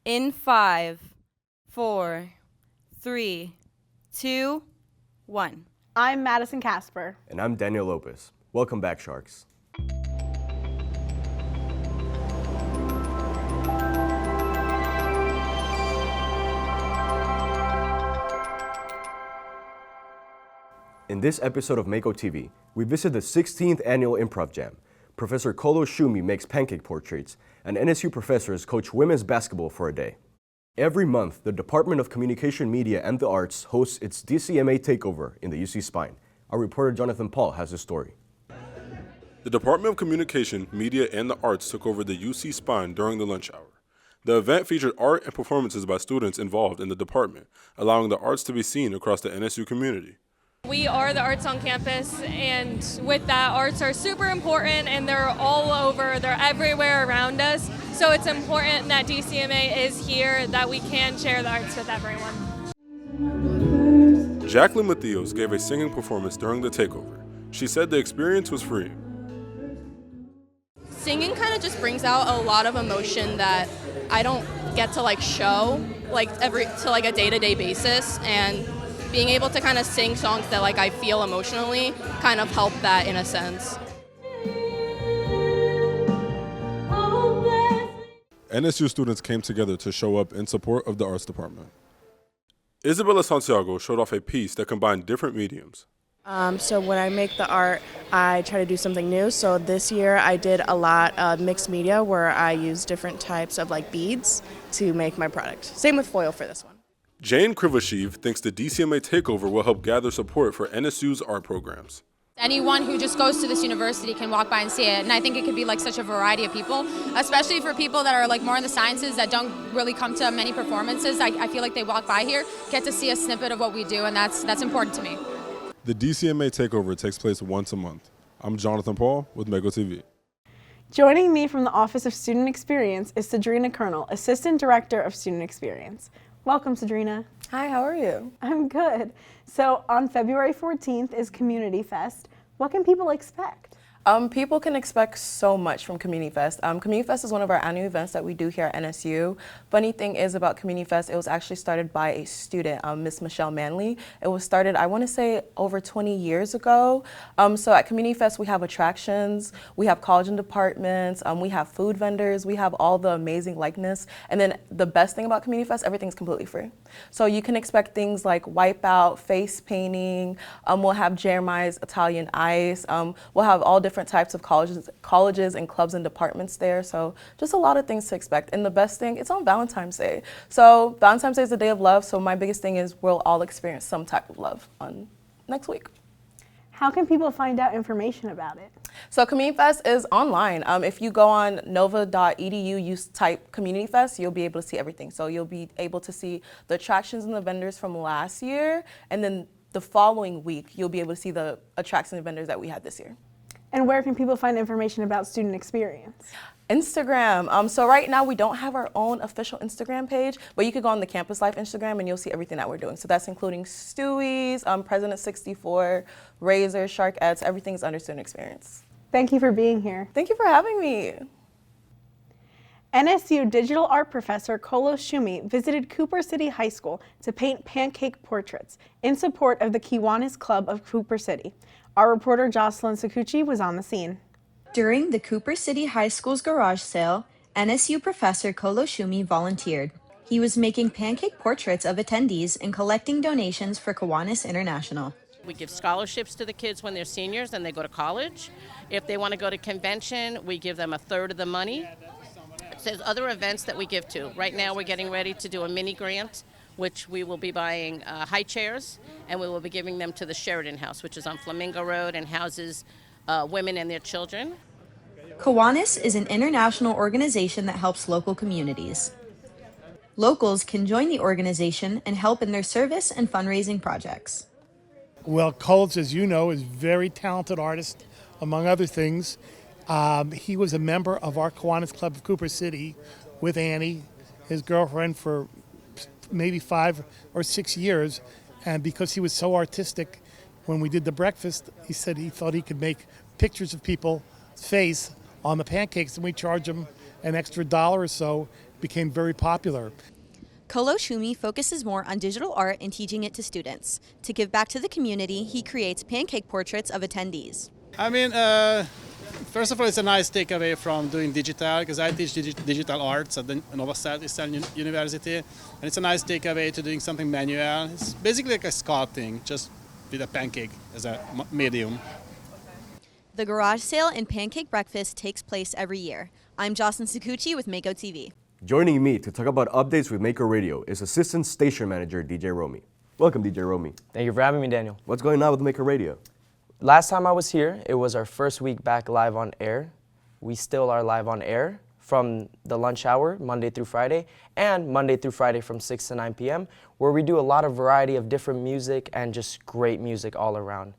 In 5, 4, 3, 2, 1. I'm Madison Kasper. And I'm Daniel Lopez. Welcome back, Sharks. In this episode of Mako TV, we visit the 16th annual Improv Jam. Professor Kolo Shumi makes pancake portraits, and NSU professors coach women's basketball for a day. Every month, the Department of Communication, Media, and the Arts hosts its DCMA takeover in the UC Spine. Our reporter Jonathan Paul has the story. The Department of Communication, Media, and the Arts took over the UC Spine during the lunch hour. The event featured art and performances by students involved in the department, allowing the arts to be seen across the NSU community. We are the arts on campus, and with that, arts are super important, and they're all over, they're everywhere around us. So it's important that DCMA is here, that we can share the arts with everyone. Jacqueline Matthews gave a singing performance during the takeover. She said the experience was free. Singing kind of just brings out a lot of emotion that I don't get to show a day-to-day basis, and being able to kind of sing songs that I feel emotionally kind of help that in a sense. NSU students came together to show up in support of the arts department. Isabella Santiago showed off a piece that combined different mediums. So when I make the art, I try to do something new. So this year I did a lot of mixed media where I use different types of beads to make my product. Same with foil for this one. Jane Krivashev thinks the DCMA takeover will help gather support for NSU's art programs. Anyone who just goes to this university can walk by and see it, and I think it could be such a variety of people, especially for people that are more in the sciences that don't really come to many performances. I feel like they walk by here, get to see a snippet of what we do, and that's important to me. The DCMA takeover takes place once a month. I'm Jonathan Paul with Mako TV. Joining me from the Office of Student Experience is Sadrina Colonel, Assistant Director of Student Experience. Welcome, Sadrina. Hi, how are you? I'm good. So on February 14th is Community Fest. What can people expect? People can expect so much from Community Fest. Community Fest is one of our annual events that we do here at NSU. Funny thing is about Community Fest, it was actually started by a student, Miss Michelle Manley. It was started, I want to say, over 20 years ago. So at Community Fest, we have attractions, we have college and departments, we have food vendors, we have all the amazing likeness. And then the best thing about Community Fest, everything's completely free. So you can expect things like wipeout, face painting, we'll have Jeremiah's Italian Ice, we'll have all different types of colleges and clubs and departments there. So just a lot of things to expect. And the best thing, it's on Valentine's Day. So Valentine's Day is the day of love. So my biggest thing is we'll all experience some type of love on next week. How can people find out information about it? So Community Fest is online. If you go on nova.edu, you type Community Fest, you'll be able to see everything. So you'll be able to see the attractions and the vendors from last year, and then the following week, you'll be able to see the attractions and vendors that we had this year. And where can people find information about student experience? Instagram. So right now we don't have our own official Instagram page, but you could go on the Campus Life Instagram and you'll see everything that we're doing. So that's including Stewie's, President 64, Razor, Sharkettes, everything's under student experience. Thank you for being here. Thank you for having me. NSU digital art professor Kolo Shumi visited Cooper City High School to paint pancake portraits in support of the Kiwanis Club of Cooper City. Our reporter Jocelyn Saccucci was on the scene. During the Cooper City High School's garage sale, NSU professor Kolo Shumi volunteered. He was making pancake portraits of attendees and collecting donations for Kiwanis International. We give scholarships to the kids when they're seniors and they go to college. If they want to go to convention, we give them a third of the money. There's other events that we give to. Right now we're getting ready to do a mini grant, which we will be buying high chairs, and we will be giving them to the Sheridan House, which is on Flamingo Road and houses women and their children. Kiwanis is an international organization that helps local communities. Locals can join the organization and help in their service and fundraising projects. Well, Coles, as you know, is a very talented artist, among other things. He was a member of our Kiwanis Club of Cooper City with Annie, his girlfriend, for maybe 5 or 6 years. And because he was so artistic, when we did the breakfast, he said he thought he could make pictures of people's face on the pancakes, and we charge him an extra $1 or so. became very popular. Kolo Shumi focuses more on digital art and teaching it to students. To give back to the community, he creates pancake portraits of attendees. I mean, first of all, it's a nice takeaway from doing digital, because I teach digital arts at the Nova Southeastern University, and it's a nice takeaway to doing something manual. It's basically like a sculpting, just with a pancake as a medium. The garage sale and pancake breakfast takes place every year. I'm Jocelyn Saccucci with Mako TV. Joining me to talk about updates with Mako Radio is Assistant Station Manager DJ Romy. Welcome, DJ Romy. Thank you for having me, Daniel. What's going on with Mako Radio? Last time I was here, it was our first week back live on air. We still are live on air from the lunch hour, Monday through Friday, and Monday through Friday from 6 to 9 p.m., where we do a lot of variety of different music and just great music all around.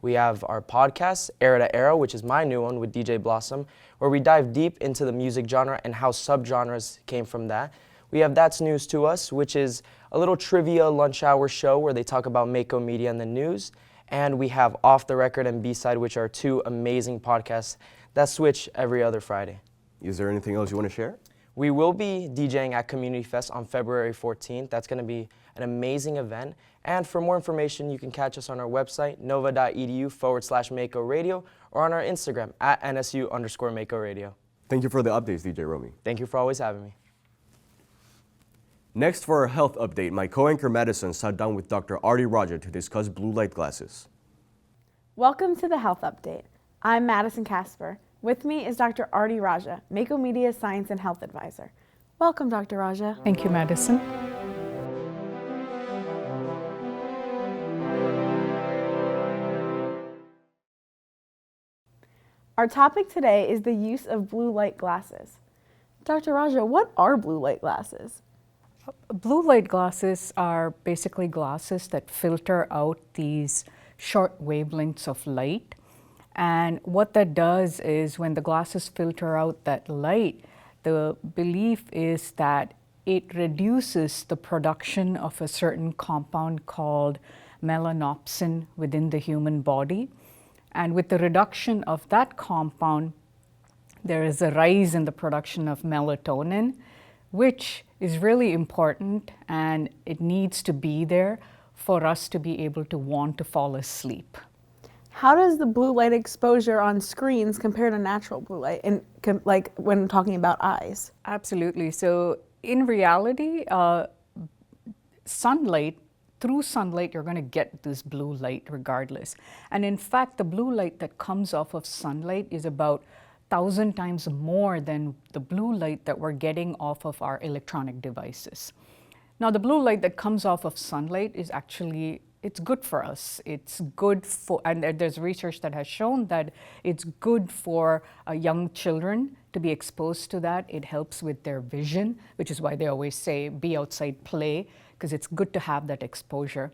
We have our podcast, Era to Era, which is my new one with DJ Blossom, where we dive deep into the music genre and how subgenres came from that. We have That's News to Us, which is a little trivia lunch hour show where they talk about Mako media and the news. And we have Off the Record and B-Side, which are two amazing podcasts that switch every other Friday. Is there anything else you want to share? We will be DJing at Community Fest on February 14th. That's going to be an amazing event. And for more information, you can catch us on our website, nova.edu/Mako Radio, or on our Instagram at NSU_Mako Radio. Thank you for the updates, DJ Romy. Thank you for always having me. Next for our health update, my co-anchor Madison sat down with Dr. Aarti Raja to discuss blue light glasses. Welcome to the Health Update. I'm Madison Kasper. With me is Dr. Aarti Raja, Mako Media Science and Health Advisor. Welcome, Dr. Raja. Thank you, Madison. Our topic today is the use of blue light glasses. Dr. Raja, what are blue light glasses? Blue light glasses are basically glasses that filter out these short wavelengths of light. And what that does is when the glasses filter out that light, the belief is that it reduces the production of a certain compound called melanopsin within the human body. And with the reduction of that compound, there is a rise in the production of melatonin, which is really important, and it needs to be there for us to be able to want to fall asleep. How does the blue light exposure on screens compare to natural blue light, like when talking about eyes? Absolutely. So in reality, through sunlight, you're going to get this blue light regardless. And in fact, the blue light that comes off of sunlight is about 1,000 times more than the blue light that we're getting off of our electronic devices. Now, the blue light that comes off of sunlight is actually, it's good for us. It's good for, and there's research that has shown that it's good for young children to be exposed to that. It helps with their vision, which is why they always say, be outside, play, because it's good to have that exposure.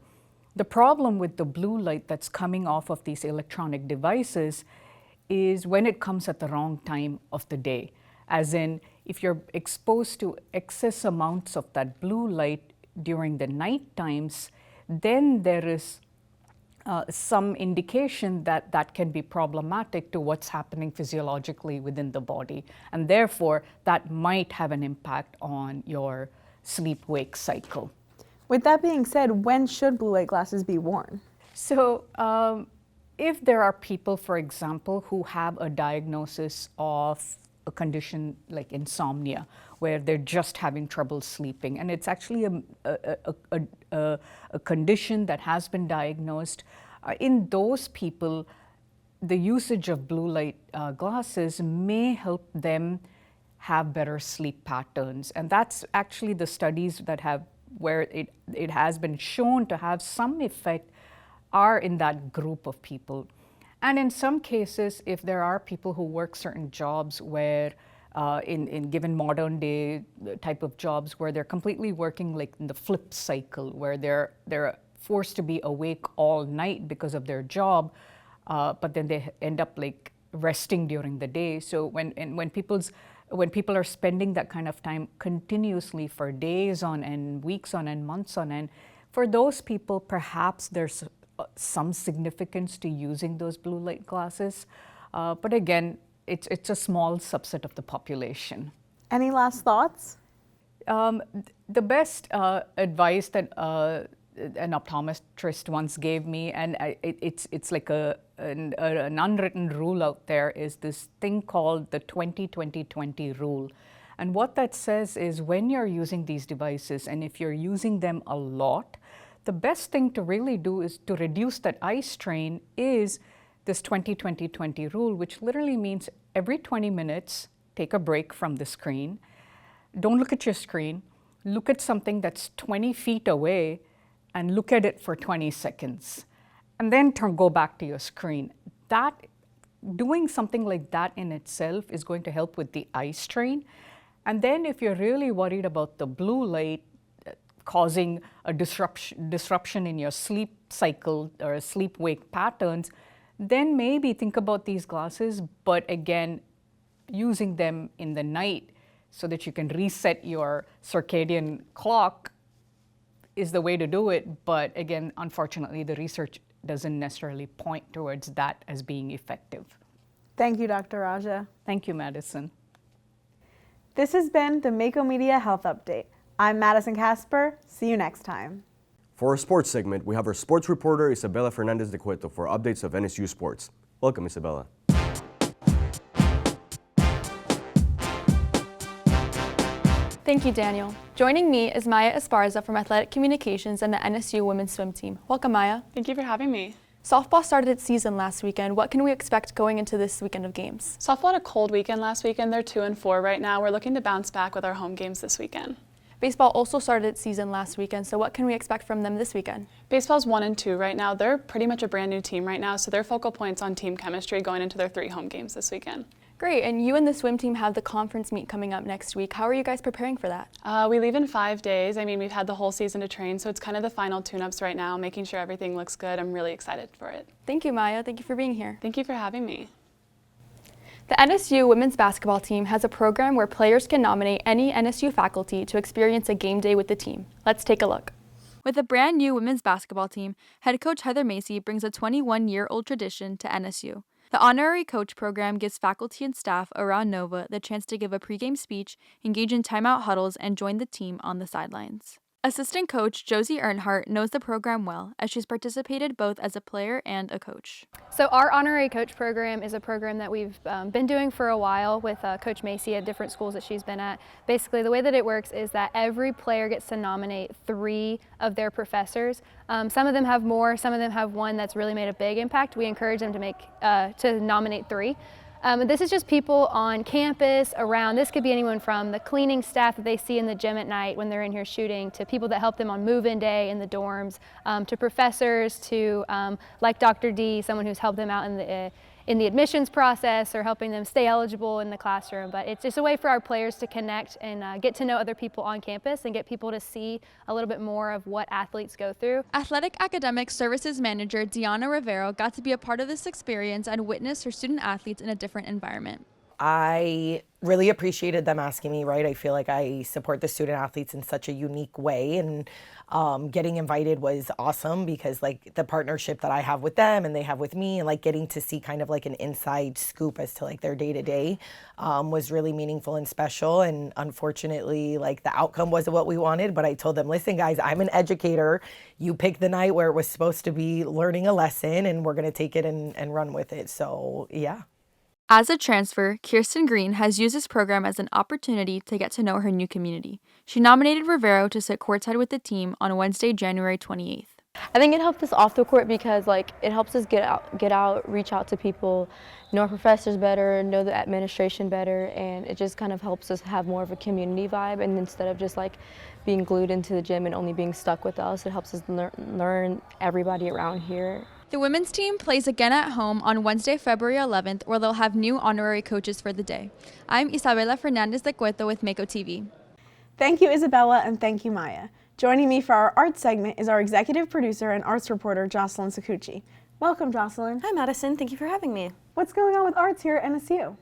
The problem with the blue light that's coming off of these electronic devices is when it comes at the wrong time of the day. As in, if you're exposed to excess amounts of that blue light during the night times, then there is some indication that that can be problematic to what's happening physiologically within the body. And therefore, that might have an impact on your sleep-wake cycle. With that being said, when should blue light glasses be worn? So if there are people, for example, who have a diagnosis of a condition like insomnia, where they're just having trouble sleeping, and it's actually a condition that has been diagnosed, in those people, the usage of blue light glasses may help them have better sleep patterns. And that's actually the studies that have, where it has been shown to have some effect, are in that group of people. And in some cases, if there are people who work certain jobs where, in given modern day type of jobs, where they're completely working like in the flip cycle, where they're forced to be awake all night because of their job, but then they end up like resting during the day. So when people are spending that kind of time continuously for days on end, weeks on end, months on end, for those people, perhaps there's some significance to using those blue light glasses. But again, it's a small subset of the population. Any last thoughts? The best advice that an optometrist once gave me, and it's like an unwritten rule out there, is this thing called the 20-20-20 rule. And what that says is when you're using these devices, and if you're using them a lot, the best thing to really do is to reduce that eye strain is this 20-20-20 rule, which literally means every 20 minutes, take a break from the screen. Don't look at your screen. Look at something that's 20 feet away and look at it for 20 seconds. And then go back to your screen. Doing something like that in itself is going to help with the eye strain. And then if you're really worried about the blue light causing a disruption in your sleep cycle or sleep-wake patterns, then maybe think about these glasses, but again, using them in the night so that you can reset your circadian clock is the way to do it. But again, unfortunately, the research doesn't necessarily point towards that as being effective. Thank you, Dr. Raja. Thank you, Madison. This has been the Mako Media Health Update. I'm Madison Kasper. See you next time. For our sports segment, we have our sports reporter, Isabella Fernandez de Cueto, for updates of NSU sports. Welcome, Isabella. Thank you, Daniel. Joining me is Maya Esparza from Athletic Communications and the NSU women's swim team. Welcome, Maya. Thank you for having me. Softball started its season last weekend. What can we expect going into this weekend of games? Softball had a cold weekend last weekend. They're 2-4 right now. We're looking to bounce back with our home games this weekend. Baseball also started its season last weekend, so what can we expect from them this weekend? Baseball's 1-2 right now. They're pretty much a brand new team right now, so their focal point's on team chemistry going into their 3 home games this weekend. Great, and you and the swim team have the conference meet coming up next week. How are you guys preparing for that? We leave in 5 days. I mean, we've had the whole season to train, so it's kind of the final tune-ups right now, making sure everything looks good. I'm really excited for it. Thank you, Maya. Thank you for being here. Thank you for having me. The NSU women's basketball team has a program where players can nominate any NSU faculty to experience a game day with the team. Let's take a look. With a brand new women's basketball team, head coach Heather Macy brings a 21-year-old tradition to NSU. The Honorary Coach program gives faculty and staff around Nova the chance to give a pregame speech, engage in timeout huddles, and join the team on the sidelines. Assistant coach Josie Earnhardt knows the program well, as she's participated both as a player and a coach. So our Honorary Coach program is a program that we've been doing for a while with Coach Macy at different schools that she's been at. Basically, the way that it works is that every player gets to nominate 3 of their professors. Some of them have more, some of them have one that's really made a big impact. We encourage them to nominate 3. This is just people on campus, around. This could be anyone from the cleaning staff that they see in the gym at night when they're in here shooting, to people that help them on move-in day in the dorms, to professors, to like Dr. D, someone who's helped them out in the admissions process or helping them stay eligible in the classroom. But it's just a way for our players to connect and get to know other people on campus and get people to see a little bit more of what athletes go through. Athletic Academic Services Manager Deanna Rivero got to be a part of this experience and witness her student athletes in a different environment. I really appreciated them asking me, right? I feel like I support the student athletes in such a unique way, and getting invited was awesome because like the partnership that I have with them and they have with me, and like getting to see kind of like an inside scoop as to like their day-to-day was really meaningful and special. And unfortunately, like the outcome wasn't what we wanted, but I told them, listen guys, I'm an educator. You picked the night where it was supposed to be learning a lesson, and we're gonna take it and run with it. So yeah. As a transfer, Kirsten Green has used this program as an opportunity to get to know her new community. She nominated Rivero to sit courtside with the team on Wednesday, January 28th. I think it helped us off the court because it helps us get out, reach out to people, know our professors better, know the administration better, and it just kind of helps us have more of a community vibe. And instead of just being glued into the gym and only being stuck with us, it helps us learn everybody around here. The women's team plays again at home on Wednesday, February 11th, where they'll have new honorary coaches for the day. I'm Isabella Fernandez de Cueto with Mako TV. Thank you, Isabella, and thank you, Maya. Joining me for our arts segment is our executive producer and arts reporter, Jocelyn Saccucci. Welcome, Jocelyn. Hi, Madison. Thank you for having me. What's going on with arts here at NSU?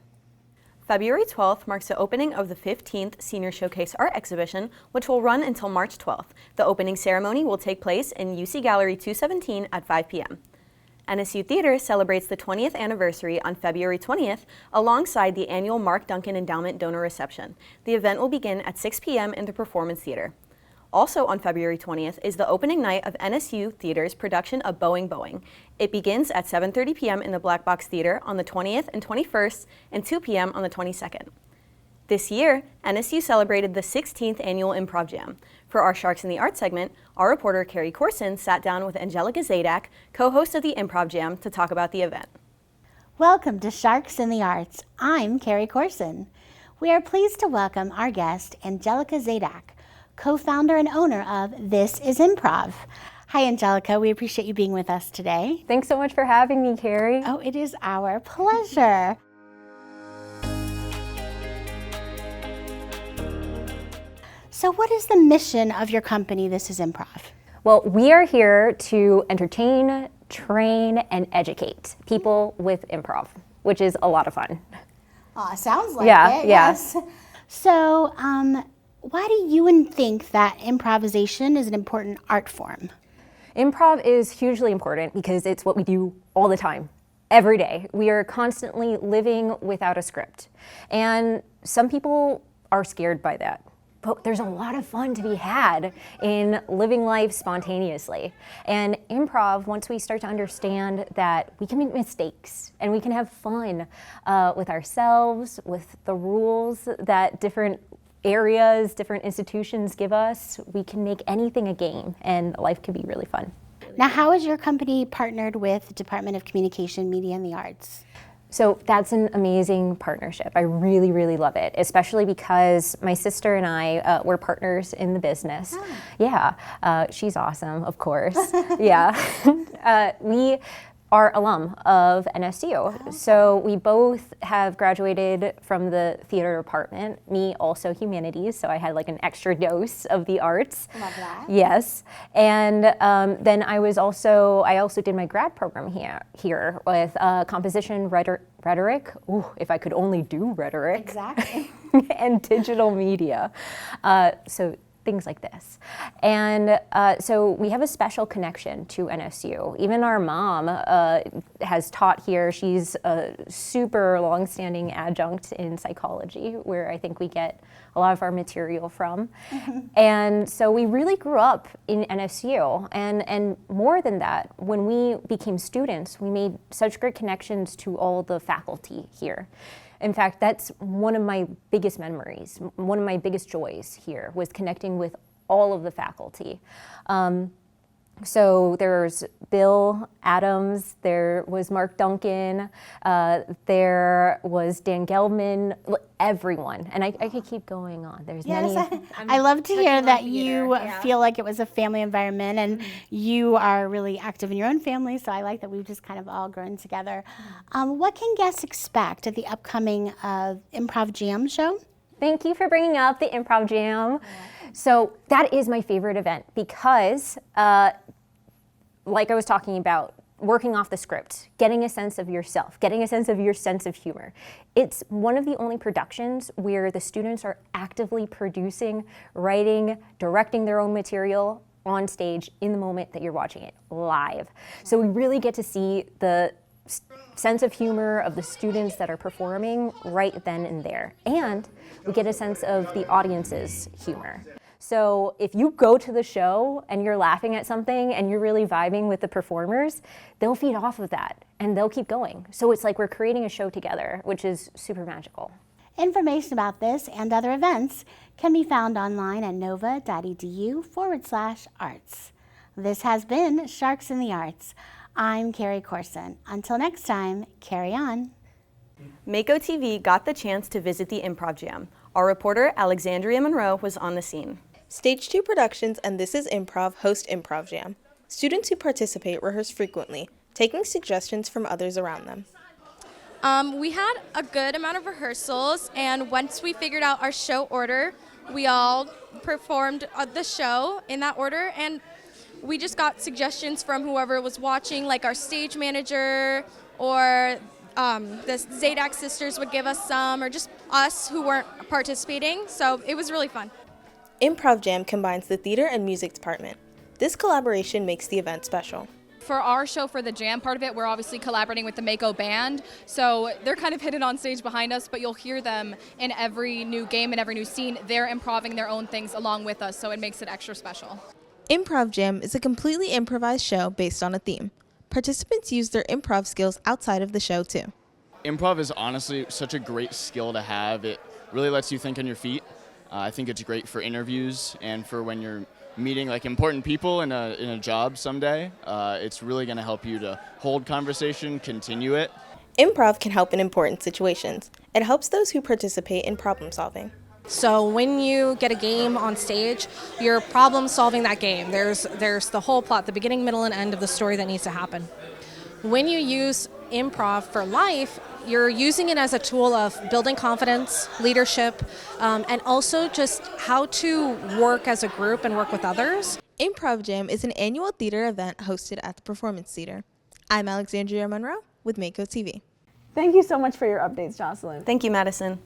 February 12th marks the opening of the 15th Senior Showcase Art Exhibition, which will run until March 12th. The opening ceremony will take place in UC Gallery 217 at 5 p.m. NSU Theater celebrates the 20th anniversary on February 20th alongside the annual Mark Duncan Endowment Donor Reception. The event will begin at 6 p.m. in the Performance Theater. Also on February 20th is the opening night of NSU Theater's production of Boeing Boeing. It begins at 7:30 p.m. in the Black Box Theater on the 20th and 21st and 2 p.m. on the 22nd. This year, NSU celebrated the 16th annual Improv Jam. For our Sharks in the Arts segment, our reporter Carrie Corson sat down with Angelica Zadak, co-host of the Improv Jam, to talk about the event. Welcome to Sharks in the Arts. I'm Carrie Corson. We are pleased to welcome our guest, Angelica Zadak, co-founder and owner of This is Improv. Hi, Angelica. We appreciate you being with us today. Thanks so much for having me, Carrie. Oh, it is our pleasure. So what is the mission of your company, This is Improv? Well, we are here to entertain, train, and educate people with improv, which is a lot of fun. Sounds like it. Yes. So why do you think that improvisation is an important art form? Improv is hugely important because it's what we do all the time, every day. We are constantly living without a script. And some people are scared by that. But there's a lot of fun to be had in living life spontaneously. And improv, once we start to understand that we can make mistakes and we can have fun with ourselves, with the rules that different areas, different institutions give us, we can make anything a game and life can be really fun. Now, how is your company partnered with the Department of Communication, Media, and the Arts? So that's an amazing partnership. I really, really love it, especially because my sister and I, we're partners in the business. Oh. Yeah, she's awesome, of course. Yeah, we are alum of NSU. So we both have graduated from the theater department, me also humanities, so I had like an extra dose of the arts. Love that. Yes, and then I also did my grad program here with composition, rhetoric, ooh, if I could only do rhetoric. Exactly. And digital media. So things like this. And so we have a special connection to NSU. Even our mom has taught here. She's a super long-standing adjunct in psychology, where I think we get a lot of our material from. Mm-hmm. And so we really grew up in NSU. And more than that, when we became students, we made such great connections to all the faculty here. In fact, that's one of my biggest memories, one of my biggest joys here was connecting with all of the faculty. So there's Bill Adams, there was Mark Duncan, there was Dan Gelman, everyone. And I could keep going on. There's many. I love to hear that you feel like it was a family environment and you are really active in your own family. So I like that we've just kind of all grown together. What can guests expect at the upcoming Improv Jam show? Thank you for bringing up the Improv Jam. So that is my favorite event because, like I was talking about, working off the script, getting a sense of yourself, getting a sense of your sense of humor. It's one of the only productions where the students are actively producing, writing, directing their own material on stage in the moment that you're watching it live. So we really get to see the sense of humor of the students that are performing right then and there. And we get a sense of the audience's humor. So if you go to the show and you're laughing at something and you're really vibing with the performers, they'll feed off of that and they'll keep going. So it's like we're creating a show together, which is super magical. Information about this and other events can be found online at nova.edu/arts. This has been Sharks in the Arts. I'm Carrie Corson. Until next time, carry on. Mako TV got the chance to visit the Improv Jam. Our reporter, Alexandria Monroe, was on the scene. Stage 2 Productions and This is Improv host Improv Jam. Students who participate rehearse frequently, taking suggestions from others around them. We had a good amount of rehearsals, and once we figured out our show order, we all performed the show in that order, and we just got suggestions from whoever was watching, like our stage manager, or the Zadak sisters would give us some, or just us who weren't participating, so it was really fun. Improv Jam combines the theater and music department. This collaboration makes the event special. For our show, for the jam part of it, we're obviously collaborating with the Mako band, so they're kind of hidden on stage behind us, but you'll hear them in every new game and every new scene. They're improving their own things along with us, so it makes it extra special. Improv Jam is a completely improvised show based on a theme. Participants use their improv skills outside of the show too. Improv is honestly such a great skill to have. It really lets you think on your feet. I think it's great for interviews and for when you're meeting like important people in a job someday. It's really going to help you to hold conversation, continue it. Improv can help in important situations. It helps those who participate in problem solving. So when you get a game on stage, you're problem solving that game. There's the whole plot, the beginning, middle, and end of the story that needs to happen. When you use improv for life, you're using it as a tool of building confidence, leadership, and also just how to work as a group and work with others. Improv Jam is an annual theater event hosted at the Performance Theater. I'm Alexandria Monroe with Mako TV. Thank you so much for your updates, Jocelyn. Thank you, Madison.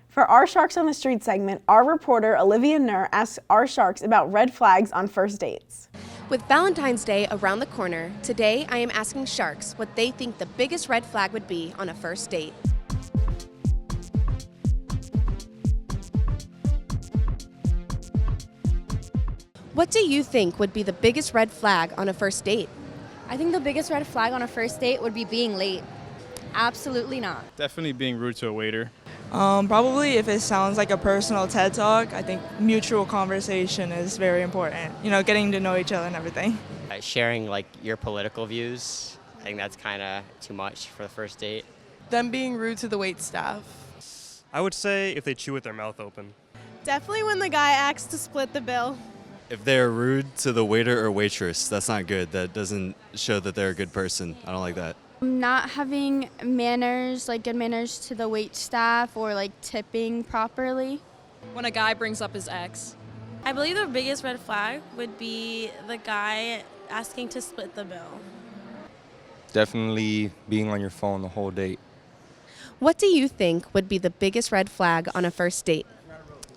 For our Sharks on the Street segment, our reporter Olivia Nur asks our Sharks about red flags on first dates. With Valentine's Day around the corner, today I am asking Sharks what they think the biggest red flag would be on a first date. What do you think would be the biggest red flag on a first date? I think the biggest red flag on a first date would be being late. Absolutely not. Definitely being rude to a waiter. Probably if it sounds like a personal TED Talk, I think mutual conversation is very important. You know, getting to know each other and everything. Sharing like your political views, I think that's kind of too much for the first date. Them being rude to the wait staff. I would say if they chew with their mouth open. Definitely when the guy asks to split the bill. If they're rude to the waiter or waitress, that's not good. That doesn't show that they're a good person. I don't like that. Not having manners, like good manners to the wait staff or like tipping properly. When a guy brings up his ex. I believe the biggest red flag would be the guy asking to split the bill. Definitely being on your phone the whole date. What do you think would be the biggest red flag on a first date?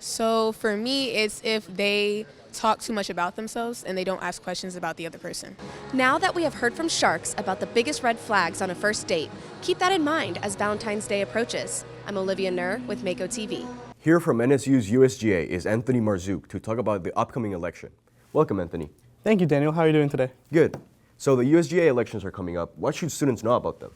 So for me, it's if they talk too much about themselves and they don't ask questions about the other person. Now that we have heard from Sharks about the biggest red flags on a first date, keep that in mind as Valentine's Day approaches. I'm Olivia Nur with Mako TV. Here from NSU's USGA is Anthony Marzouk to talk about the upcoming election. Welcome, Anthony. Thank you, Daniel. How are you doing today? Good. So the USGA elections are coming up. What should students know about them?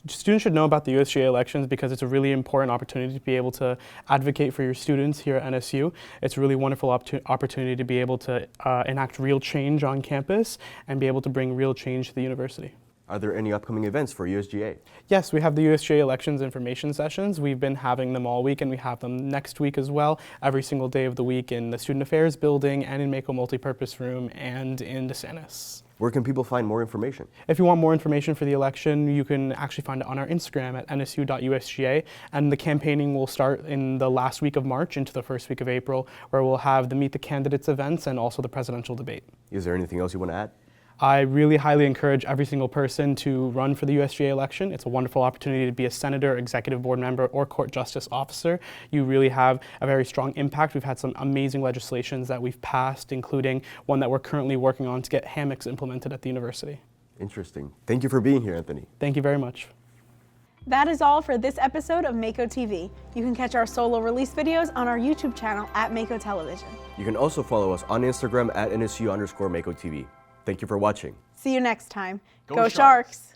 Students should know about the USGA elections because it's a really important opportunity to be able to advocate for your students here at NSU. It's a really wonderful opportunity to be able to enact real change on campus and be able to bring real change to the university. Are there any upcoming events for USGA? Yes, we have the USGA elections information sessions. We've been having them all week and we have them next week as well, every single day of the week in the Student Affairs building and in Mako Multipurpose Room and in DeSantis. Where can people find more information? If you want more information for the election, you can actually find it on our Instagram at nsu.usga, and the campaigning will start in the last week of March into the first week of April, where we'll have the Meet the Candidates events and also the presidential debate. Is there anything else you want to add? I really highly encourage every single person to run for the USGA election. It's a wonderful opportunity to be a senator, executive board member, or court justice officer. You really have a very strong impact. We've had some amazing legislations that we've passed, including one that we're currently working on to get hammocks implemented at the university. Interesting. Thank you for being here, Anthony. Thank you very much. That is all for this episode of Mako TV. You can catch our solo release videos on our YouTube channel at Mako Television. You can also follow us on Instagram at NSU_Mako TV. Thank you for watching. See you next time. Go Go Sharks!